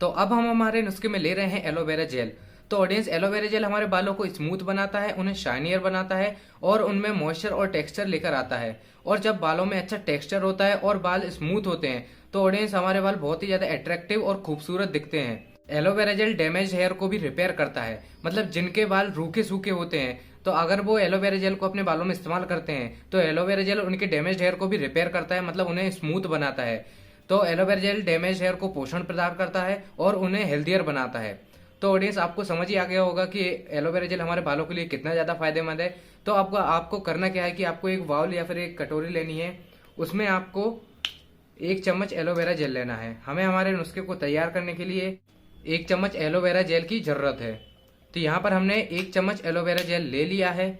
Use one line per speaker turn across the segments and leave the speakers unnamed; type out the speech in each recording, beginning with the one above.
तो अब हम हमारे नुस्खे में ले रहे हैं एलोवेरा जेल। तो ऑडियंस, एलोवेरा जेल हमारे बालों को स्मूथ बनाता है, उन्हें शाइनियर बनाता है और उनमें मॉइस्चर और टेक्सचर लेकर आता है। और जब बालों में अच्छा टेक्सचर होता है और बाल स्मूथ होते हैं तो ऑडियंस हमारे बाल बहुत ही ज्यादा अट्रैक्टिव और खूबसूरत दिखते हैं। एलोवेरा जेल डैमेज हेयर को भी रिपेयर करता है, मतलब जिनके बाल रूखे सूखे होते हैं तो अगर वो एलोवेरा जेल को अपने बालों में इस्तेमाल करते हैं तो एलोवेरा जेल उनके डैमेज हेयर को भी रिपेयर करता है, मतलब उन्हें स्मूथ बनाता है। तो एलोवेरा जेल डैमेज हेयर को पोषण प्रदान करता है और उन्हें हेल्दियर बनाता है। तो ऑडियंस, आपको समझ ही आ गया होगा कि एलोवेरा जेल हमारे बालों के लिए कितना ज्यादा फायदेमंद है। तो आपको आपको करना क्या है कि आपको एक बाउल या फिर एक कटोरी लेनी है, उसमें आपको 1 चम्मच एलोवेरा जेल लेना है। हमें हमारे नुस्खे को तैयार करने के लिए 1 चम्मच एलोवेरा जेल की जरूरत है। तो यहाँ पर हमने 1 चम्मच एलोवेरा जेल ले लिया है।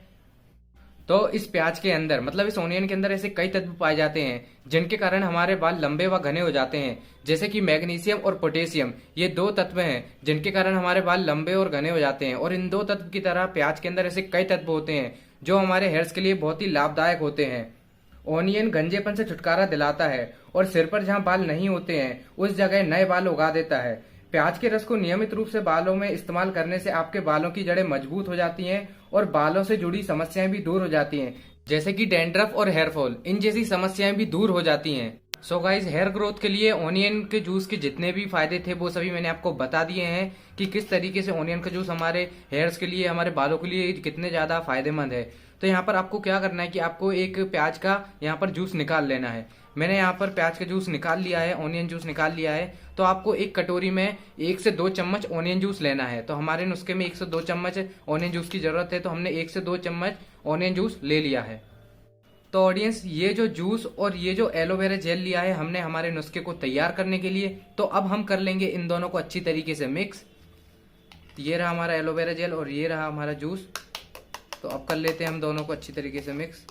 तो इस प्याज के अंदर, मतलब इस ओनियन के अंदर ऐसे कई तत्व पाए जाते हैं जिनके कारण हमारे बाल लंबे व घने हो जाते हैं, जैसे कि मैग्नीशियम और पोटेशियम। ये 2 तत्व हैं जिनके कारण हमारे बाल लंबे और घने हो जाते हैं। और इन 2 तत्व की तरह प्याज के अंदर ऐसे कई तत्व होते हैं जो हमारे हेयर्स के लिए बहुत ही लाभदायक होते हैं। ओनियन गंजेपन से छुटकारा दिलाता है और सिर पर जहाँ बाल नहीं होते हैं उस जगह नए बाल उगा देता है। प्याज के रस को नियमित रूप से बालों में इस्तेमाल करने से आपके बालों की जड़ें मजबूत हो जाती हैं और बालों से जुड़ी समस्याएं भी दूर हो जाती हैं, जैसे कि डैंड्रफ और हेयर फॉल, इन जैसी समस्याएं भी दूर हो जाती हैं। सो गाइस, हेयर ग्रोथ के लिए ओनियन के जूस के जितने भी फायदे थे वो सभी मैंने आपको बता दिए हैं कि किस तरीके से ओनियन का जूस हमारे हेयर्स के लिए, हमारे बालों के लिए कितने ज्यादा फायदेमंद है। तो यहाँ पर आपको क्या करना है कि आपको एक प्याज का यहाँ पर जूस निकाल लेना है। मैंने यहाँ पर प्याज का जूस निकाल लिया है, ओनियन जूस निकाल लिया है। तो आपको एक कटोरी में 1 से 2 चम्मच ओनियन जूस लेना है। तो हमारे नुस्खे में 1 से 2 चम्मच ओनियन जूस की जरूरत है, तो हमने 1 से 2 चम्मच ओनियन जूस ले लिया है। तो ऑडियंस, ये जो जूस और ये जो एलोवेरा जेल लिया है हमने हमारे नुस्खे को तैयार करने के लिए, तो अब हम कर लेंगे इन दोनों को अच्छी तरीके से मिक्स। ये रहा हमारा एलोवेरा जेल और ये रहा हमारा जूस। तो अब कर लेते हैं हम दोनों को अच्छी तरीके से मिक्स।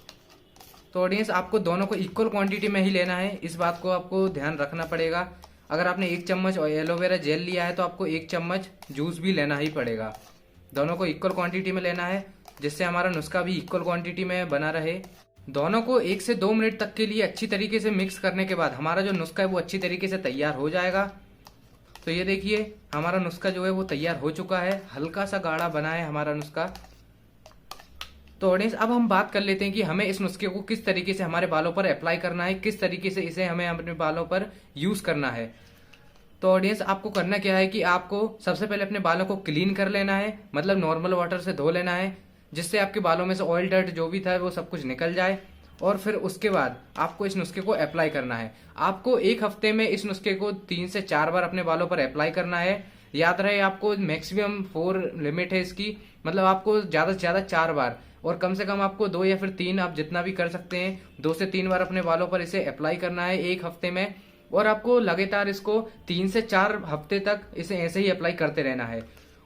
तो ऑडियंस, आपको दोनों को इक्वल क्वांटिटी में ही लेना है, इस बात को आपको ध्यान रखना पड़ेगा। अगर आपने 1 चम्मच एलोवेरा जेल लिया है तो आपको 1 चम्मच जूस भी लेना ही पड़ेगा। दोनों को इक्वल क्वांटिटी में लेना है जिससे हमारा नुस्खा भी इक्वल क्वांटिटी में बना रहे। दोनों को 1 से 2 मिनट तक के लिए अच्छी तरीके से मिक्स करने के बाद हमारा जो नुस्खा है वो अच्छी तरीके से तैयार हो जाएगा। तो ये देखिए, हमारा नुस्खा जो है वो तैयार हो चुका है, हल्का सा गाढ़ा बना है हमारा नुस्खा। तो ऑडियंस, अब हम बात कर लेते हैं कि हमें इस नुस्खे को किस तरीके से हमारे बालों पर अप्लाई करना है, किस तरीके से इसे हमें अपने बालों पर यूज करना है। तो ऑडियंस, आपको करना क्या है कि आपको सबसे पहले अपने बालों को क्लीन कर लेना है, मतलब नॉर्मल वाटर से धो लेना है, जिससे आपके बालों में से ऑयल डर्ट जो भी था वो सब कुछ निकल जाए। और फिर उसके बाद आपको इस नुस्खे को अप्लाई करना है। आपको 1 हफ्ते में इस नुस्खे को 3 से 4 बार अपने बालों पर अप्लाई करना है। याद रहे, आपको मैक्सिमम 4 लिमिट है इसकी, मतलब आपको ज्यादा से ज्यादा 4 बार, और कम से कम आपको 2 या फिर 3, आप जितना भी कर सकते हैं, 2 से 3 बार अपने बालों पर इसे अप्लाई करना है 1 हफ्ते में। और आपको लगातार इसको 3 से 4 हफ्ते तक इसे ऐसे ही अप्लाई करते रहना है।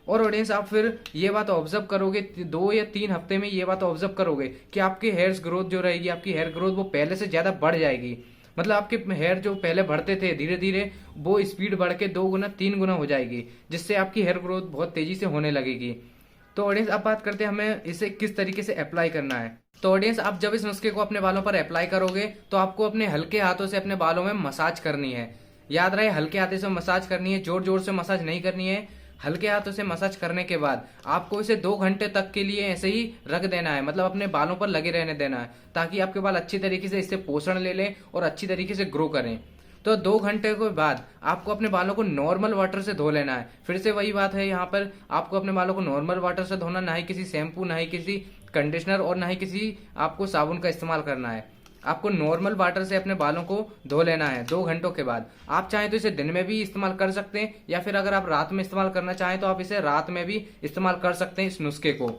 और ऑडियंस, आप फिर ये बात ऑब्जर्व करोगे, 2 या 3 हफ्ते में ये बात ऑब्जर्व करोगे कि आपके हेयर्स ग्रोथ जो रहेगी, आपकी हेयर ग्रोथ वो पहले से ज्यादा बढ़ जाएगी। मतलब आपके हेयर जो पहले बढ़ते थे धीरे धीरे वो स्पीड बढ़ के 2 गुना 3 गुना हो जाएगी, जिससे आपकी हेयर ग्रोथ बहुत तेजी से होने लगेगी। तो ऑडियंस, अब बात करते हैं हमें इसे किस तरीके से अप्लाई करना है। तो ऑडियंस, आप जब इस नुस्खे को अपने बालों पर अप्लाई करोगे तो आपको अपने हल्के हाथों से अपने बालों में मसाज करनी है। याद रहे, हल्के हाथों से मसाज करनी है, जोर जोर से मसाज नहीं करनी है। हल्के हाथों से मसाज करने के बाद आपको इसे 2 घंटे तक के लिए ऐसे ही रख देना है, मतलब अपने बालों पर लगे रहने देना है, ताकि आपके बाल अच्छी तरीके से इससे पोषण ले लें और अच्छी तरीके से ग्रो करें। तो 2 घंटे के बाद आपको अपने बालों को नॉर्मल वाटर से धो लेना है। फिर से वही बात है, यहाँ पर आपको अपने बालों को नॉर्मल वाटर से धोना, ना ही किसी शैम्पू, ना ही किसी कंडीशनर और ना ही किसी आपको साबुन का इस्तेमाल करना है। आपको नॉर्मल वाटर से अपने बालों को धो लेना है 2 घंटों के बाद। आप चाहें तो इसे दिन में भी इस्तेमाल कर सकते हैं, या फिर अगर आप रात में इस्तेमाल करना चाहें तो आप इसे रात में भी इस्तेमाल कर सकते हैं इस नुस्खे को।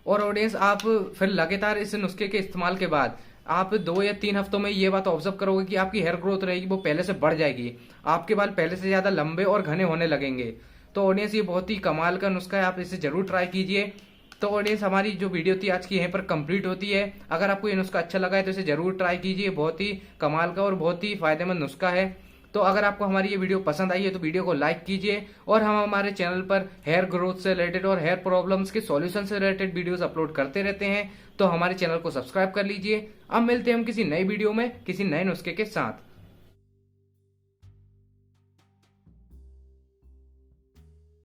और ऑडियंस, आप फिर लगातार इस नुस्खे के इस्तेमाल के बाद आप 2 या 3 हफ्तों में ये बात ऑब्जर्व करोगे कि आपकी हेयर ग्रोथ रहेगी वो पहले से बढ़ जाएगी, आपके बाल पहले से ज्यादा लंबे और घने होने लगेंगे। तो ऑडियंस, ये बहुत ही कमाल का नुस्खा है, आप इसे जरूर ट्राई कीजिए। तो ऑडियंस, हमारी जो वीडियो थी आज की यहीं पर कंप्लीट होती है। अगर आपको ये नुस्खा अच्छा लगा है तो इसे जरूर ट्राई कीजिए, बहुत ही कमाल का और बहुत ही फायदेमंद नुस्खा है। तो अगर आपको हमारी ये वीडियो पसंद आई है तो वीडियो को लाइक कीजिए, और हम हमारे चैनल पर हेयर ग्रोथ से रिलेटेड और हेयर प्रॉब्लम्स के सॉल्यूशन से रिलेटेड वीडियोस अपलोड करते रहते हैं। तो हमारे चैनल को सब्सक्राइब कर लीजिए। अब मिलते हैं हम किसी नई वीडियो में किसी नए नुस्खे के साथ।